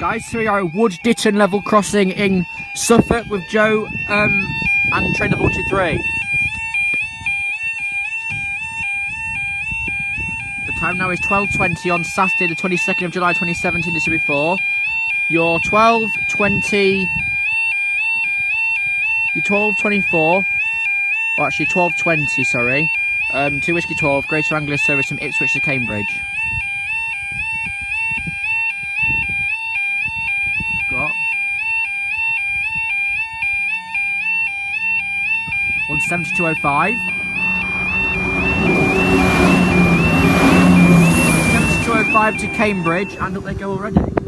Guys, so we are at Wood Ditton level crossing in Suffolk with Joe and train level 43. The time now is 12:20 on Saturday the 22nd of July 2017, this will be for your 12:20, your 12:24, or actually 12:20, sorry, 2 Whiskey 12, Greater Anglia service from Ipswich to Cambridge. Got 172.05, 172.05 to Cambridge, and up they go already.